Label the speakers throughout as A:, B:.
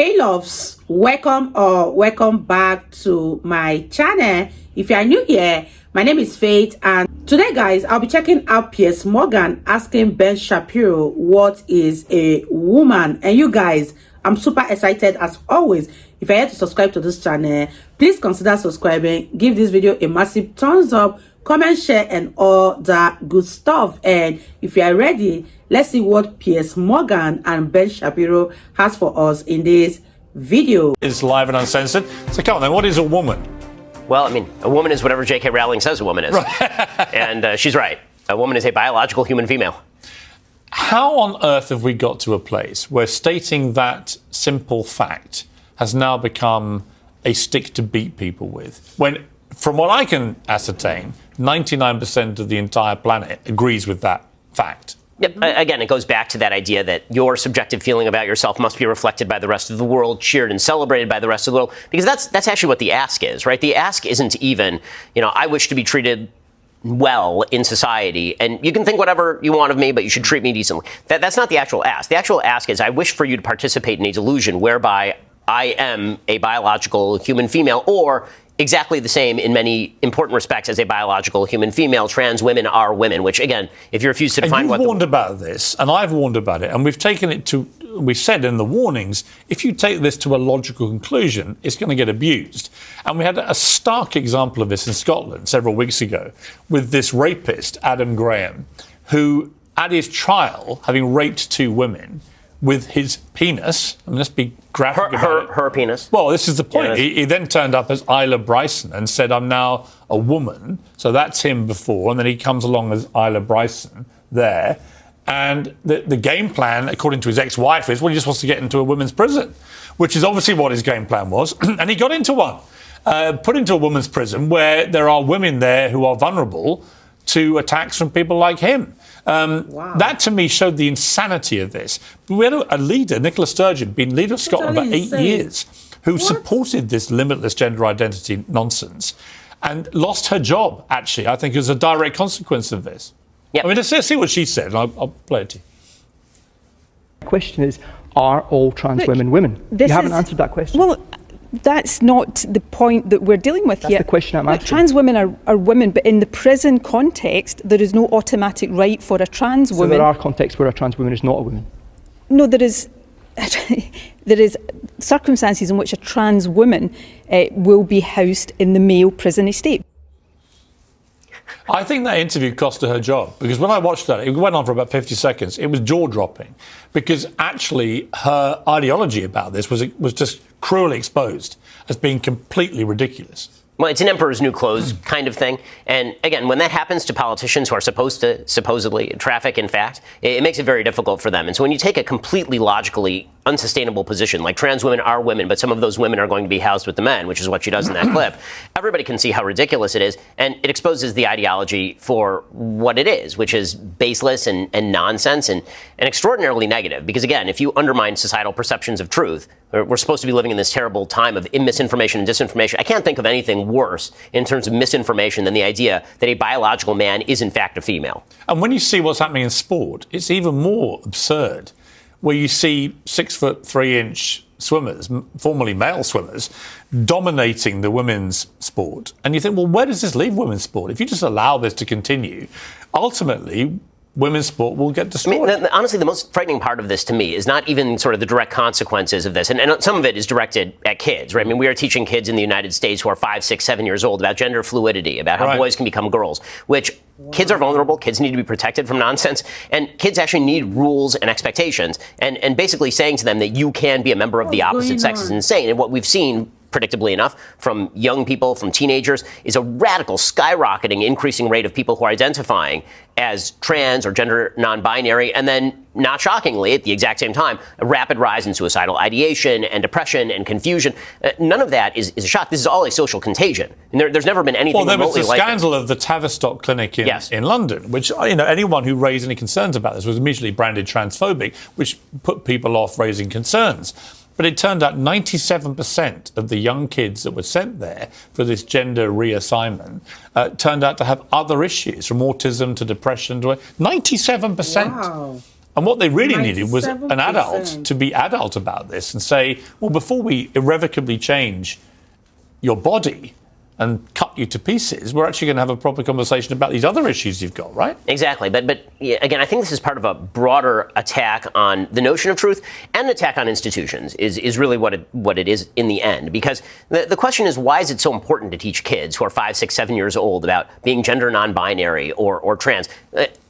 A: Hey loves, welcome back to my channel. If you are new here, my name is Faith, and today guys I'll be checking out Piers Morgan asking Ben Shapiro what is a woman. And you guys, I'm super excited as always. If you're here to subscribe to this channel, please consider subscribing, give this video a massive thumbs up, comment, share, and all that good stuff. And if you are ready, let's see what Piers Morgan and Ben Shapiro has for us in this video.
B: It's live and uncensored. So come on then, what is a woman?
C: Well, I mean, a woman is whatever J.K. Rowling says a woman is. Right. And she's right. A woman is a biological human female.
B: How on earth have we got to a place where stating that simple fact has now become a stick to beat people with? When, from what I can ascertain, 99% of the entire planet agrees with that fact.
C: Yep. Again, it goes back to that idea that your subjective feeling about yourself must be reflected by the rest of the world, cheered and celebrated by the rest of the world, because that's actually what the ask is, right? The ask isn't even, I wish to be treated well in society, and you can think whatever you want of me, but you should treat me decently. That's not the actual ask. The actual ask is, I wish for you to participate in a delusion whereby I am a biological human female, or exactly the same in many important respects as a biological human female. Trans women are women, which, again, if you refuse to define
B: what... You've warned about this, and I've warned about it, and we've taken it to... We've said in the warnings, if you take this to a logical conclusion, it's going to get abused. And we had a stark example of this in Scotland several weeks ago with this rapist, Adam Graham, who, at his trial, having raped two women with his penis, and let's be graphic about it.
C: Her penis.
B: Well, this is the point. Yeah, he then turned up as Isla Bryson and said, I'm now a woman. So that's him before. And then he comes along as Isla Bryson there. And the game plan, according to his ex-wife, is, well, he just wants to get into a women's prison, which is obviously what his game plan was. And he got into one, put into a women's prison where there are women there who are vulnerable to attacks from people like him. Wow. That, to me, showed the insanity of this. We had a leader, Nicola Sturgeon, been leader of Scotland for 8 years, who supported this limitless gender identity nonsense and lost her job, actually, I think, as a direct consequence of this. Yep. I mean, let's see what she said, and I'll play it to you.
D: The question is, are all trans women women? You haven't answered that question.
E: Well, that's not the point that we're dealing with here.
D: That's the question I'm asking.
E: Trans women are women, but in the prison context, there is no automatic right for a trans woman.
D: So there are contexts where a trans woman is not a woman?
E: No, there is circumstances in which a trans woman will be housed in the male prison estate.
B: I think that interview cost her job, because when I watched that, it went on for about 50 seconds. It was jaw-dropping, because actually her ideology about this was just cruelly exposed as being completely ridiculous.
C: Well, it's an emperor's new clothes kind of thing. And again, when that happens to politicians who are supposed to supposedly traffic in fact, it makes it very difficult for them. And so when you take a completely logically unsustainable position, like trans women are women, but some of those women are going to be housed with the men, which is what she does in that clip, everybody can see how ridiculous it is. And it exposes the ideology for what it is, which is baseless and nonsense and extraordinarily negative. Because again, if you undermine societal perceptions of truth, we're supposed to be living in this terrible time of misinformation and disinformation. I can't think of anything worse in terms of misinformation than the idea that a biological man is in fact a female.
B: And when you see what's happening in sport, it's even more absurd, where you see 6'3" swimmers, formerly male swimmers, dominating the women's sport. And you think, well, where does this leave women's sport? If you just allow this to continue, ultimately women's sport will get destroyed.
C: I mean, honestly, the most frightening part of this to me is not even sort of the direct consequences of this. And some of it is directed at kids, right? I mean, we are teaching kids in the United States who are 5, 6, 7 years old about gender fluidity, about how boys can become girls, which kids are vulnerable. Kids need to be protected from nonsense. And kids actually need rules and expectations. And basically saying to them that you can be a member of the opposite sex is insane. And what we've seen, predictably enough, from young people, from teenagers, is a radical, skyrocketing, increasing rate of people who are identifying as trans or gender non-binary, and then, not shockingly, at the exact same time, a rapid rise in suicidal ideation and depression and confusion. None of that is a shock. This is all a social contagion. And there's never been anything remotely like it.
B: Well, there was the scandal of the Tavistock Clinic in London, which, anyone who raised any concerns about this was immediately branded transphobic, which put people off raising concerns. But it turned out 97% of the young kids that were sent there for this gender reassignment turned out to have other issues, from autism to depression. 97%. Wow. And what they really needed was an
A: 97%.
B: adult to be adult about this and say, well, before we irrevocably change your body and cut you to pieces, we're actually going to have a proper conversation about these other issues you've got, right?
C: Exactly. But yeah, again, I think this is part of a broader attack on the notion of truth and an attack on institutions is really what it is in the end. Because the question is, why is it so important to teach kids who are 5, 6, 7 years old about being gender non-binary or trans?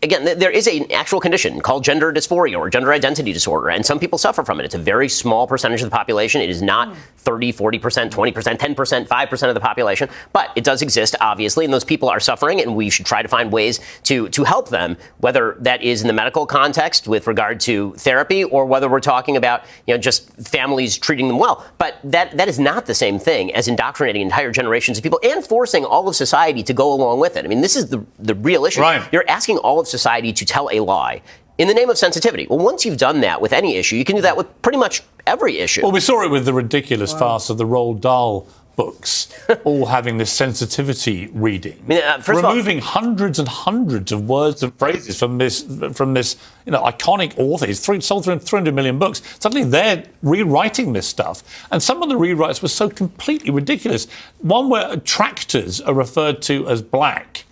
C: Again, there is an actual condition called gender dysphoria or gender identity disorder, and some people suffer from it. It's a very small percentage of the population. It is not 30, 40%, 20%, 10%, 5% of the population, but it does exist, obviously, and those people are suffering, and we should try to find ways to help them, whether that is in the medical context with regard to therapy or whether we're talking about, just families treating them well. But that is not the same thing as indoctrinating entire generations of people and forcing all of society to go along with it. I mean, this is the real issue.
B: Right.
C: You're asking all of society to tell a lie in the name of sensitivity. Well, once you've done that with any issue, you can do that with pretty much every issue.
B: Well, we saw it with the ridiculous farce of the Roald Dahl books, all having this sensitivity reading, removing hundreds and hundreds of words and phrases from this iconic author. He's sold 300 million books. Suddenly they're rewriting this stuff. And some of the rewrites were so completely ridiculous. One where tractors are referred to as black.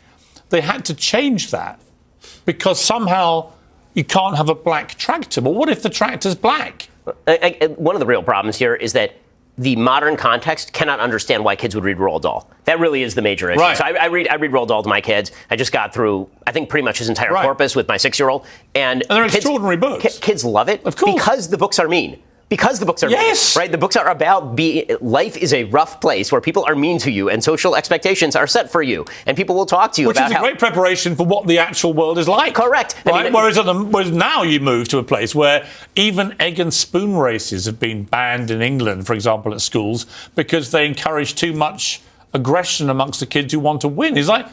B: They had to change that because somehow you can't have a black tractor. Well, what if the tractor's black?
C: One of the real problems here is that the modern context cannot understand why kids would read Roald Dahl. That really is the major issue.
B: Right.
C: So I read Roald Dahl to my kids. I just got through, I think, pretty much his entire corpus with my 6-year-old. And
B: they're extraordinary books.
C: Kids love it because the books are mean. Because the books are mean, right? The books are about life is a rough place where people are mean to you and social expectations are set for you. And people will talk to you about
B: Which is a great preparation for what the actual world is like.
C: Correct.
B: Right? Whereas now you move to a place where even egg and spoon races have been banned in England, for example, at schools, because they encourage too much aggression amongst the kids who want to win. It's like,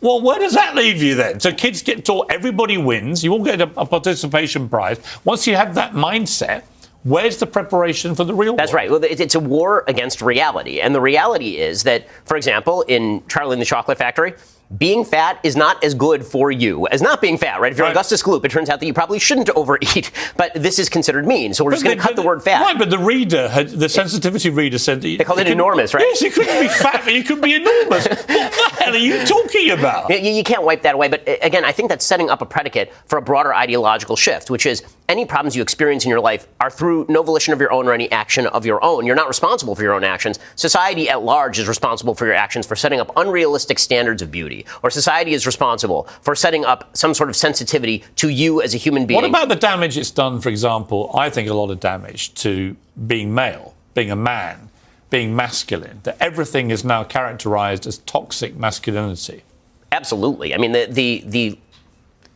B: well, where does that leave you then? So kids get taught everybody wins. You all get a participation prize. Once you have that mindset, where's the preparation for the real war?
C: That's right. Well, it's a war against reality. And the reality is that, for example, in Charlie and the Chocolate Factory, being fat is not as good for you as not being fat, right? If you're Augustus Gloop, it turns out that you probably shouldn't overeat, but this is considered mean, so we're just going to cut the word fat.
B: Right, but the sensitivity reader said that
C: they called it enormous, right?
B: Yes, you couldn't be fat, but you could be enormous. What the hell are you talking about?
C: You can't wipe that away, but again, I think that's setting up a predicate for a broader ideological shift, which is any problems you experience in your life are through no volition of your own or any action of your own. You're not responsible for your own actions. Society at large is responsible for your actions for setting up unrealistic standards of beauty, or society is responsible for setting up some sort of sensitivity to you as a human being.
B: What about the damage it's done, for example, I think a lot of damage to being male, being a man, being masculine, that everything is now characterized as toxic masculinity?
C: Absolutely. I mean, the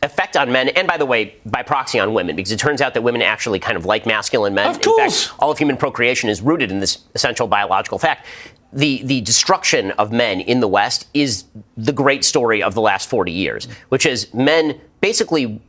C: effect on men, and by the way, by proxy on women, because it turns out that women actually kind of like masculine men.
B: Of course.
C: In fact, all of human procreation is rooted in this essential biological fact. The destruction of men in the West is the great story of the last 40 years, which is men basically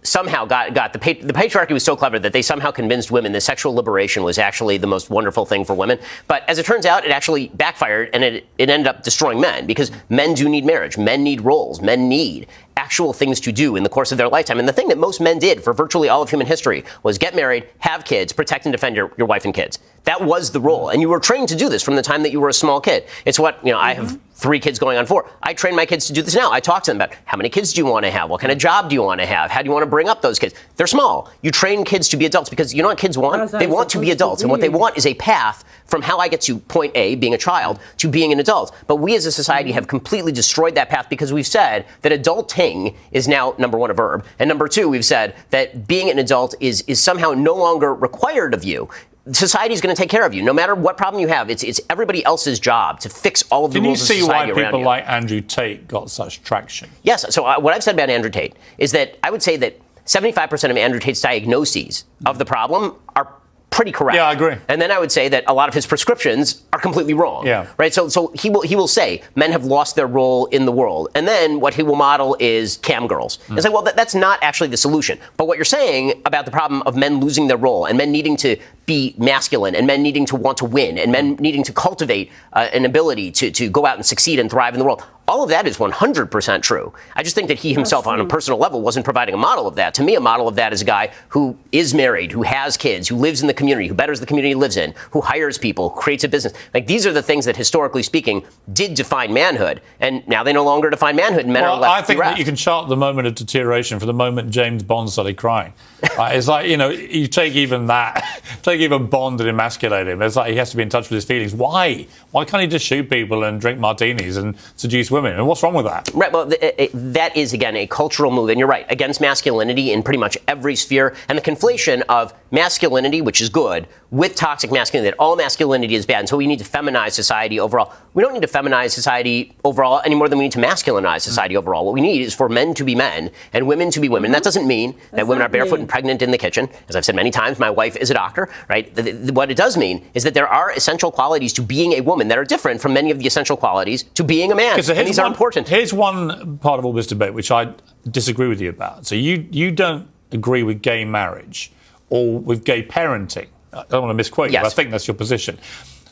C: somehow got the patriarchy was so clever that they somehow convinced women that sexual liberation was actually the most wonderful thing for women. But as it turns out, it actually backfired, and it ended up destroying men, because men do need marriage. Men need roles. Men need actual things to do in the course of their lifetime. And the thing that most men did for virtually all of human history was get married, have kids, protect and defend your wife and kids. That was the role. And you were trained to do this from the time that you were a small kid. It's what, I have 3 kids going on 4. I train my kids to do this now. I talk to them about how many kids do you want to have? What kind of job do you want to have? How do you want to bring up those kids? They're small. You train kids to be adults because you know what kids want? They want to be adults. And what they want is a path from how I get to point A, being a child, to being an adult. But we as a society have completely destroyed that path because we've said that adulting is now, number 1, a verb. And number 2, we've said that being an adult is somehow no longer required of you. Society is going to take care of you. No matter what problem you have, it's everybody else's job to fix all of the rules of society around you.
B: Can you see why people like Andrew Tate got such traction?
C: Yes. So what I've said about Andrew Tate is that I would say that 75% of Andrew Tate's diagnoses of the problem are pretty correct.
B: Yeah, I agree.
C: And then I would say that a lot of his prescriptions are completely wrong.
B: Yeah.
C: Right. So he will say men have lost their role in the world, and then what he will model is cam girls. It's like, well, that's not actually the solution. But what you're saying about the problem of men losing their role and men needing to be masculine, and men needing to want to win, and men needing to cultivate an ability to go out and succeed and thrive in the world. All of that is 100% true. I just think that he himself, on a personal level, wasn't providing a model of that. To me, a model of that is a guy who is married, who has kids, who lives in the community, who betters the community he lives in, who hires people, who creates a business. Like, these are the things that, historically speaking, did define manhood. And now they no longer define manhood, and men are left
B: I think that you can chart the moment of deterioration from the moment James Bond started crying. Right? It's like, you take even Bond and emasculate him. It's like he has to be in touch with his feelings. Why? Why can't he just shoot people and drink martinis and seduce women? And what's wrong with that?
C: Right. Well, that is, again, a cultural move. And you're right, against masculinity in pretty much every sphere. And the conflation of masculinity, which is good, with toxic masculinity, that all masculinity is bad. And so we need to feminize society overall. We don't need to feminize society overall any more than we need to masculinize society overall. What we need is for men to be men and women to be women. That doesn't mean that women are barefoot and pregnant in the kitchen. As I've said many times, my wife is a doctor, right? What it does mean is that there are essential qualities to being a woman that are different from many of the essential qualities to being a man. And these are important.
B: Here's one part of all this debate which I disagree with you about. So you don't agree with gay marriage or with gay parenting. I don't want to misquote you, but I think that's your position.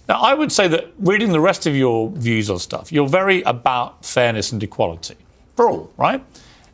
B: Now, I would say that reading the rest of your views on stuff, you're very about fairness and equality for all, right?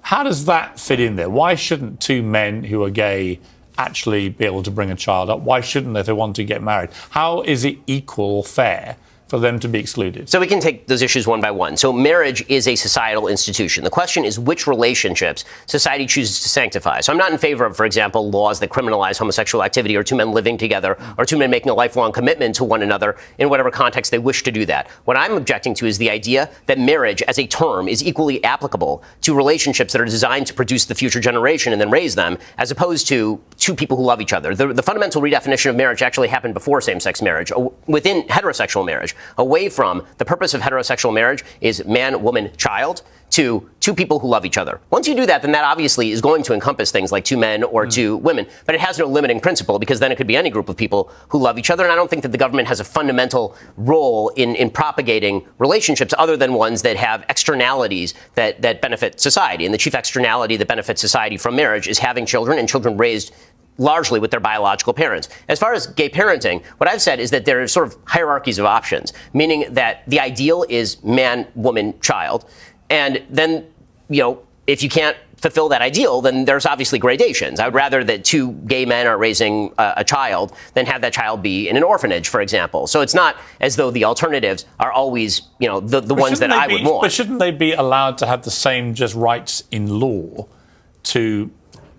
B: How does that fit in there? Why shouldn't two men who are gay actually be able to bring a child up? Why shouldn't they if they want to get married? How is it equal or fair for them to be excluded?
C: So we can take those issues one by one. So marriage is a societal institution. The question is which relationships society chooses to sanctify. So I'm not in favor of, for example, laws that criminalize homosexual activity or two men living together or two men making a lifelong commitment to one another in whatever context they wish to do that. What I'm objecting to is the idea that marriage as a term is equally applicable to relationships that are designed to produce the future generation and then raise them, as opposed to two people who love each other. The fundamental redefinition of marriage actually happened before same-sex marriage, within heterosexual marriage. Away from the purpose of heterosexual marriage is man, woman, child, to two people who love each other. Once you do that, then that obviously is going to encompass things like two men or two women, but it has no limiting principle because then it could be any group of people who love each other. And I don't think that the government has a fundamental role in propagating relationships other than ones that have externalities that benefit society. And the chief externality that benefits society from marriage is having children and children raised largely with their biological parents. As far as gay parenting, what I've said is that there are sort of hierarchies of options, meaning that the ideal is man, woman, child. And then, if you can't fulfill that ideal, then there's obviously gradations. I would rather that two gay men are raising a child than have that child be in an orphanage, for example. So it's not as though the alternatives are always, the ones that I would want.
B: But shouldn't they be allowed to have the same just rights in law to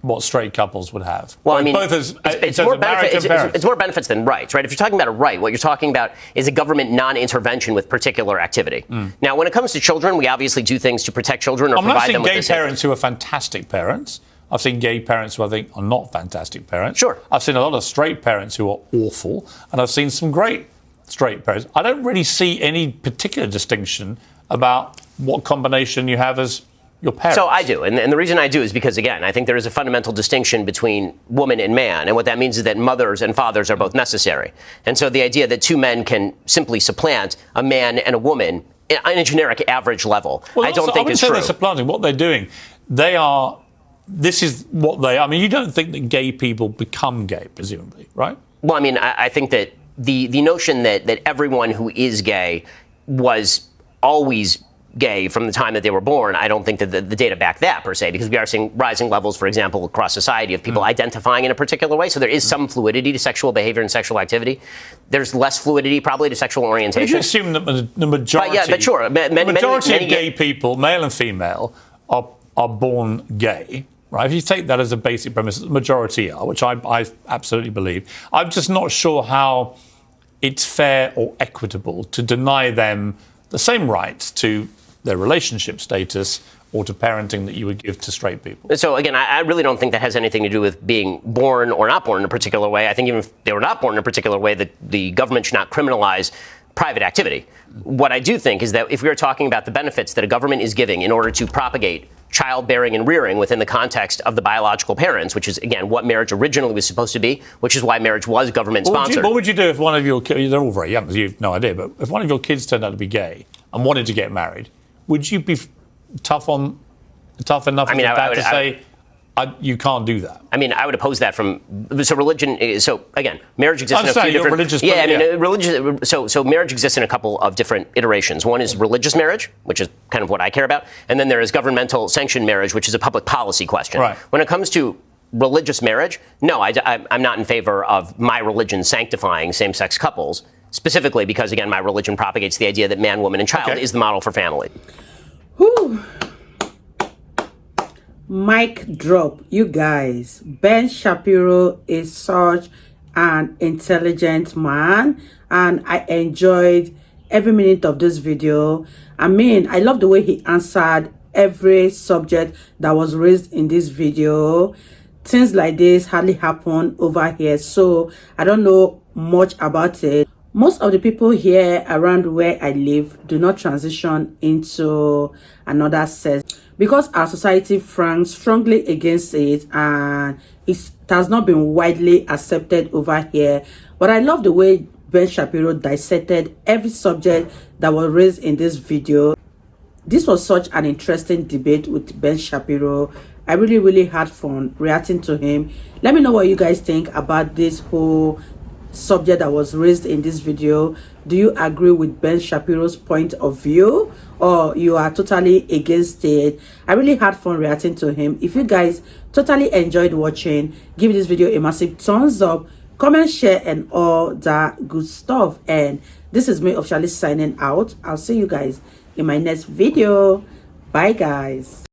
B: what straight couples would have?
C: Well, I mean,
B: it's more
C: benefits than rights, right? If you're talking about a right, what you're talking about is a government non-intervention with particular activity. Now, when it comes to children, we obviously do things to protect children or provide them with
B: I've seen gay parents who are fantastic parents. I've seen gay parents who I think are not fantastic parents.
C: Sure.
B: I've seen a lot of straight parents who are awful, and I've seen some great straight parents. I don't really see any particular distinction about what combination you have as your parents.
C: So I do. And the reason I do is because, again, I think there is a fundamental distinction between woman and man. And what that means is that mothers and fathers are both necessary. And so the idea that two men can simply supplant a man and a woman on a generic average level, I don't think is true.
B: They're supplanting. What they're doing, this is what they are. I mean, you don't think that gay people become gay, presumably, right?
C: Well, I mean, I think that the notion that everyone who is gay was always gay from the time that they were born, I don't think that the data back that per se, because we are seeing rising levels, for example, across society of people identifying in a particular way. So there is some fluidity to sexual behavior and sexual activity. There's less fluidity probably to sexual orientation.
B: Would you assume that the majority,
C: the
B: majority of gay people, male and female, are born gay? Right? If you take that as a basic premise, the majority are, which I absolutely believe. I'm just not sure how it's fair or equitable to deny them the same rights to their relationship status or to parenting that you would give to straight people.
C: So again, I really don't think that has anything to do with being born or not born in a particular way. I think even if they were not born in a particular way, that the government should not criminalize private activity. What I do think is that if we are talking about the benefits that a government is giving in order to propagate childbearing and rearing within the context of the biological parents, which is, again, what marriage originally was supposed to be, which is why marriage was government-sponsored.
B: What would you do if one of your kids, they're all very young, so you have no idea, but if one of your kids turned out to be gay and wanted to get married, would you be tough enough to say, you can't do that.
C: I mean, I would oppose that from religion. So again, marriage exists in a few different.
B: Religious,
C: yeah, I mean, religious. So marriage exists in a couple of different iterations. One is religious marriage, which is kind of what I care about, and then there is governmental sanctioned marriage, which is a public policy question.
B: Right.
C: When it comes to religious marriage, no, I'm not in favor of my religion sanctifying same-sex couples, specifically because, again, my religion propagates the idea that man, woman, and child is the model for family.
A: Whew. Mic drop, you guys. Ben Shapiro is such an intelligent man, and I enjoyed every minute of this video. I mean, I love the way he answered every subject that was raised in this video. Things like this hardly happen over here, so I don't know much about it. Most of the people here around where I live do not transition into another sex because our society frowns strongly against it, and it has not been widely accepted over here. But I love the way Ben Shapiro dissected every subject that was raised in this video. This was such an interesting debate with Ben Shapiro. I really had fun reacting to him. Let me know what you guys think about this whole subject that was raised in this video. Do you agree with Ben Shapiro's point of view, or you are totally against it? I really had fun reacting to him. If you guys totally enjoyed watching, give this video a massive thumbs up, comment, share, and all that good stuff. And this is me officially signing out. I'll see you guys in my next video. Bye guys.